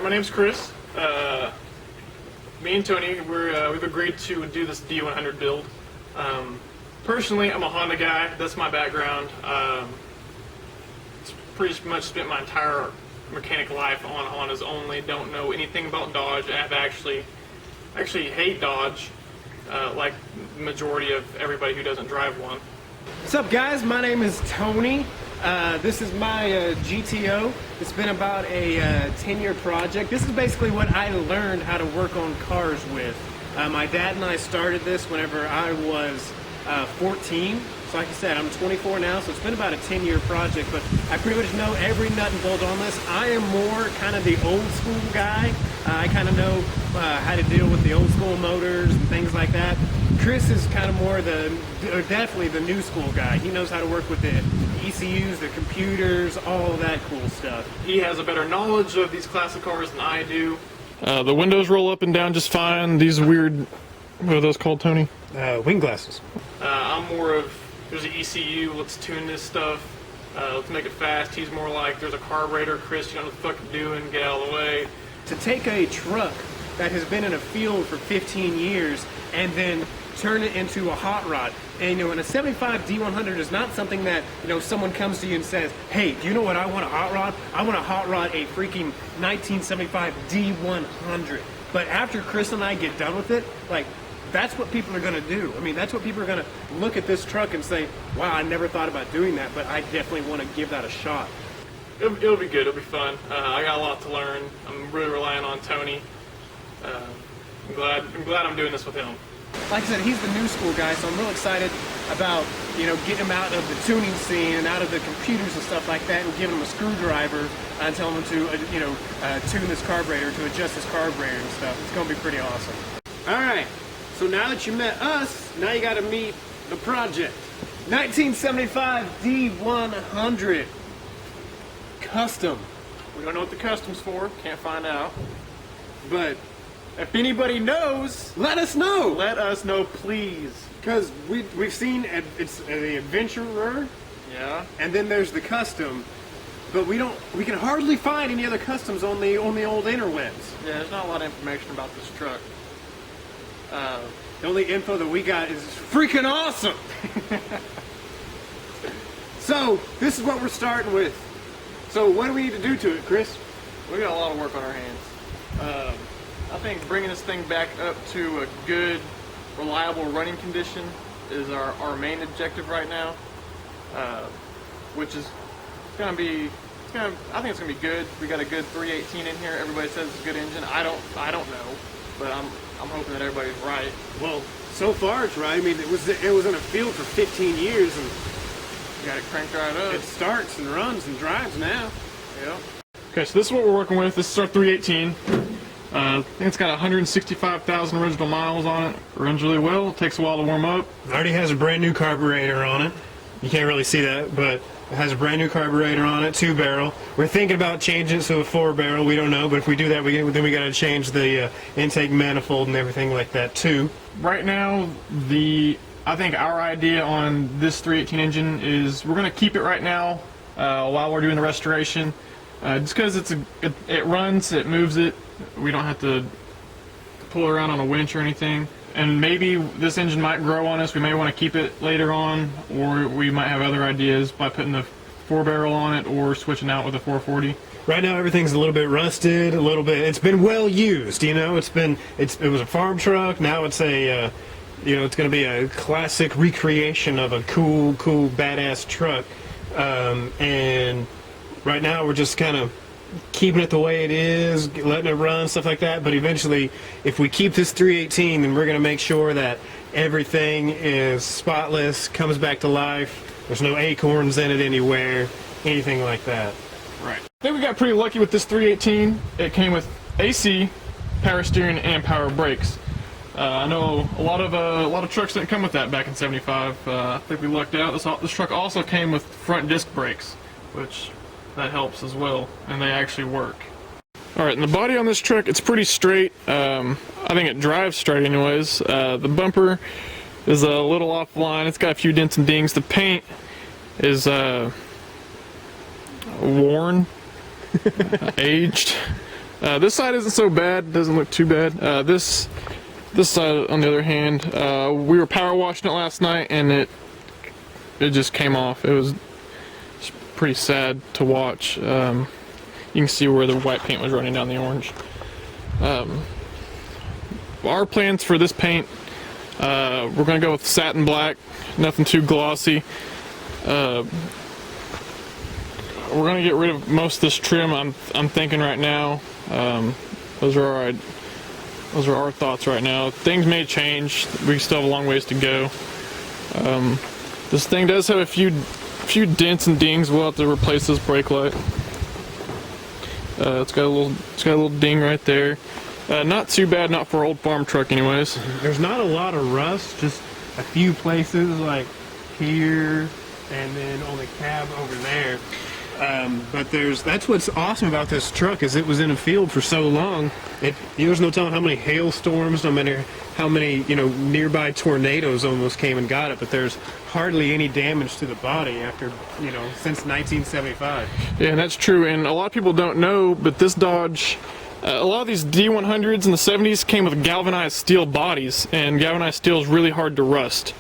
Alright, my name's Chris. Me and Tony, we've agreed to do this D100 build. Personally, I'm a Honda guy. That's my background. It's pretty much spent my entire mechanic life on Hondas only. Don't know anything about Dodge. I actually hate Dodge, like the majority of everybody who doesn't drive one. What's up, guys? My name is Tony. This is my GTO. It's been about a 10-year project. This is basically what I learned how to work on cars with. My dad and I started this whenever I was 14. So like I said, I'm 24 now, so it's been about a 10-year project, but I pretty much know every nut and bolt on this. I am more kind of the old school guy. I kind of know how to deal with the old school motors and things like that. Chris is kind of more definitely the new school guy. He knows how to work with the ECUs, the computers, all that cool stuff. He has a better knowledge of these classic cars than I do. The windows roll up and down just fine. These weird, what are those called, Tony? Wing glasses. I'm more of, there's an ECU, let's tune this stuff, let's make it fast. He's more like, there's a carburetor, Chris, you know what the fuck you're doing, get out of the way. To take a truck that has been in a field for 15 years and then turn it into a hot rod. And you know, and a 75 D100 is not something that, you know, someone comes to you and says, hey, do you know what I want a hot rod? I want a hot rod a freaking 1975 D100. But after Chris and I get done with it, like, that's what people are gonna do. I mean, that's what people are gonna look at this truck and say, wow, I never thought about doing that, but I definitely wanna give that a shot. It'll be good, it'll be fun. I got a lot to learn. I'm really relying on Tony. I'm glad I'm doing this with him. Like I said, he's the new school guy, so I'm real excited about, you know, getting him out of the tuning scene and out of the computers and stuff like that, and giving him a screwdriver and telling him to, tune this carburetor, to adjust his carburetor and stuff. It's going to be pretty awesome. All right, so now that you met us, now you got to meet the project. 1975 D100 Custom. We don't know what the custom's for, can't find out. But if anybody knows, let us know. Let us know, please. Because we've seen it's the Adventurer, yeah, and then there's the Custom, but we can hardly find any other customs on the old interwebs. Yeah, there's not a lot of information about this truck. The only info that we got is freaking awesome. So this is what we're starting with. So what do we need to do to it, Chris? We got a lot of work on our hands. I think bringing this thing back up to a good, reliable running condition is our main objective right now, which is I think it's gonna be good. We got a good 318 in here. Everybody says it's a good engine. I don't know, but I'm hoping that everybody's right. Well, so far it's right. I mean, it was in a field for 15 years, and you got it cranked right up. It starts and runs and drives now. Yeah. Okay, so this is what we're working with. This is our 318. I think it's got 165,000 original miles on it. Runs really well. It takes a while to warm up. It already has a brand new carburetor on it. You can't really see that, but it has a brand new carburetor on it, 2-barrel. We're thinking about changing it to a 4-barrel. We don't know, but if we do that, then we got to change the intake manifold and everything like that too. Right now, I think our idea on this 318 engine is we're going to keep it right now while we're doing the restoration. Just because it runs, it moves it. We don't have to pull it around on a winch or anything. And maybe this engine might grow on us. We may want to keep it later on, or we might have other ideas by putting the 4-barrel on it or switching out with a 440. Right now everything's a little bit rusted, a little bit. It's been well used, you know. It was a farm truck. Now it's a it's going to be a classic recreation of a cool badass truck. And right now we're just kind of keeping it the way it is, letting it run, stuff like that. But eventually, if we keep this 318, then we're going to make sure that everything is spotless, comes back to life. There's no acorns in it anywhere, anything like that. Right. I think we got pretty lucky with this 318. It came with AC, power steering, and power brakes. I know a lot of trucks didn't come with that back in '75. I think we lucked out. This truck also came with front disc brakes, which that helps as well, and they actually work. Alright, and the body on this truck, it's pretty straight. I think it drives straight anyways. The bumper is a little offline. It's got a few dents and dings. The paint is worn, aged. This side isn't so bad, doesn't look too bad. This side, on the other hand, we were power washing it last night and it just came off. It was pretty sad to watch. You can see where the white paint was running down the orange. Our plans for this paint, we're gonna go with satin black, nothing too glossy. We're gonna get rid of most of this trim. I'm thinking right now. Those are our thoughts right now. Things may change. We still have a long ways to go. This thing does have a few dents and dings. We'll have to replace this brake light. It's got a little ding right there. Not too bad, not for an old farm truck anyways. There's not a lot of rust, just a few places like here and then on the cab over there. But that's what's awesome about this truck is it was in a field for so long. There's no telling how many hailstorms, no matter how many nearby tornadoes almost came and got it. But there's hardly any damage to the body after since 1975. Yeah, and that's true. And a lot of people don't know, but this Dodge, a lot of these D100s in the 70s came with galvanized steel bodies, and galvanized steel is really hard to rust.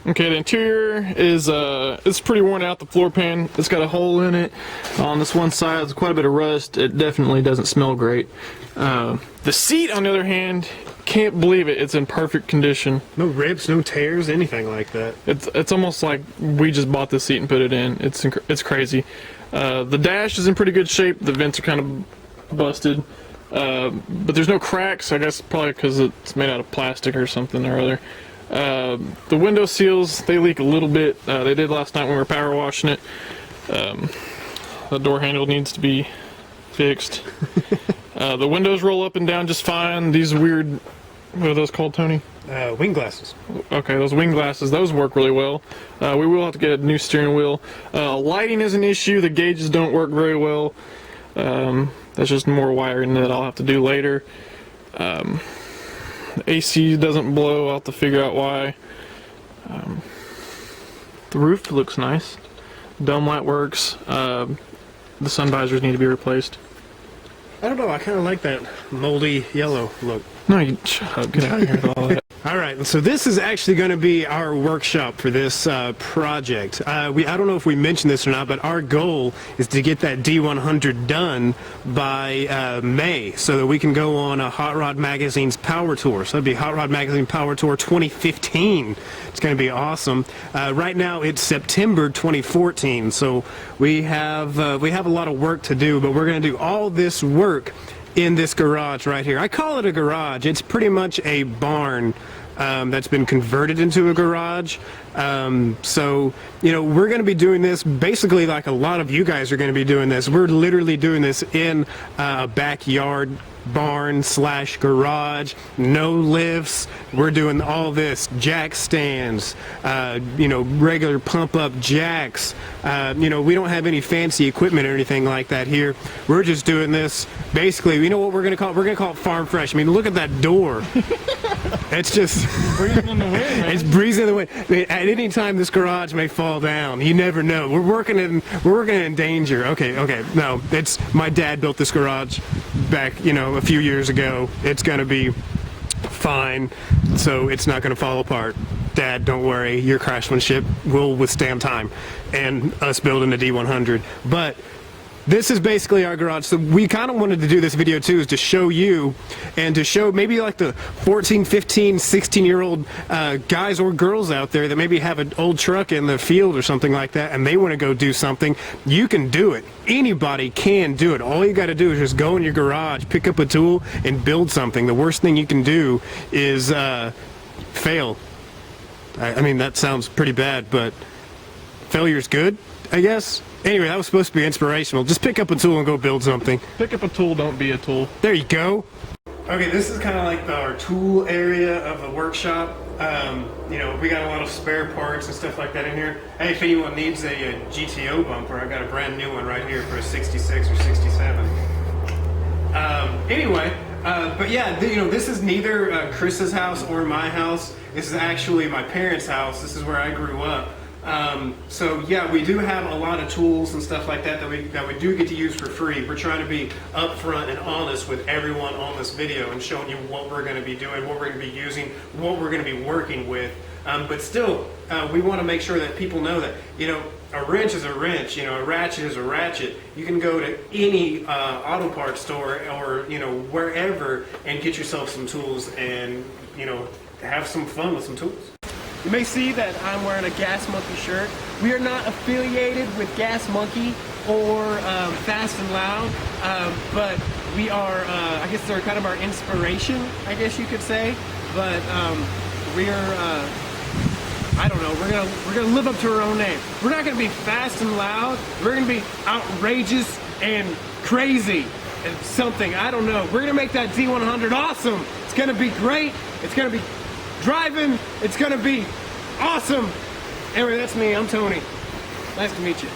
Okay, the interior is it's pretty worn out. The floor pan, it's got a hole in it. On this one side, there's quite a bit of rust. It definitely doesn't smell great. The seat, on the other hand, can't believe it. It's in perfect condition. No rips, no tears, anything like that. It's almost like we just bought this seat and put it in. It's crazy. The dash is in pretty good shape. The vents are kind of busted, but there's no cracks. I guess probably because it's made out of plastic or something or other. The window seals, they leak a little bit. They did last night when we were power washing it. The door handle needs to be fixed. The windows roll up and down just fine. These weird, what are those called, Tony? Wing glasses. Okay, those wing glasses, those work really well. We will have to get a new steering wheel. Lighting is an issue. The gauges don't work very well. That's just more wiring that I'll have to do later. The AC doesn't blow. I'll have to figure out why. The roof looks nice. Dome light works. The sun visors need to be replaced. I don't know, I kind of like that moldy yellow look. No, you shut up. Get out of here with all that. All right, so this is actually going to be our workshop for this project. I don't know if we mentioned this or not, but our goal is to get that D100 done by May so that we can go on a Hot Rod Magazine's Power Tour. So that'd be Hot Rod Magazine Power Tour 2015. It's going to be awesome. Right now it's September 2014, so we have a lot of work to do, but we're going to do all this work in this garage right here. I call it a garage. It's pretty much a barn that's been converted into a garage. So, we're going to be doing this basically like a lot of you guys are going to be doing this. We're literally doing this in a backyard barn / garage, no lifts. We're doing all this, jack stands, regular pump up jacks. We don't have any fancy equipment or anything like that here. We're just doing this basically, you know what we're going to call it? We're going to call it farm fresh. I mean, look at that door. It's just Breathing in the wind, man. It's breezing in the wind. I mean, at any time this garage may fall down. You never know. We're working in danger. Okay. No, it's my dad built this garage back, a few years ago. It's going to be fine. So it's not going to fall apart. Dad, don't worry. Your craftsmanship will withstand time and us building a D100. But this is basically our garage. So we kind of wanted to do this video too, is to show you and to show maybe like the 14, 15, 16-year-old guys or girls out there that maybe have an old truck in the field or something like that and they want to go do something. You can do it. Anybody can do it. All you got to do is just go in your garage, pick up a tool and build something. The worst thing you can do is fail. I mean, that sounds pretty bad, but failure's good, I guess. Anyway, that was supposed to be inspirational. Just pick up a tool and go build something. Pick up a tool, don't be a tool. There you go. Okay, this is kind of like our tool area of the workshop. We got a lot of spare parts and stuff like that in here. Hey, if anyone needs a GTO bumper, I got a brand new one right here for a 66 or 67. But yeah, this is neither Chris's house or my house. This is actually my parents' house. This is where I grew up. So yeah, we do have a lot of tools and stuff like that that we do get to use for free. We're trying to be upfront and honest with everyone on this video and showing you what we're going to be doing, what we're going to be using, what we're going to be working with. But still, we want to make sure that people know that, you know, a wrench is a wrench, you know, a ratchet is a ratchet. You can go to any auto parts store or, you know, wherever and get yourself some tools and, you know, have some fun with some tools. You may see that I'm wearing a Gas Monkey shirt. We are not affiliated with Gas Monkey or Fast and Loud, but we are, I guess they're kind of our inspiration, I guess you could say. But we're, I don't know, we're gonna live up to our own name. We're not gonna be fast and loud. We're gonna be outrageous and crazy and something, I don't know. We're gonna make that D100 awesome. It's gonna be great. It's gonna be driving. It's gonna be awesome. Anyway, that's me. I'm Tony. Nice to meet you.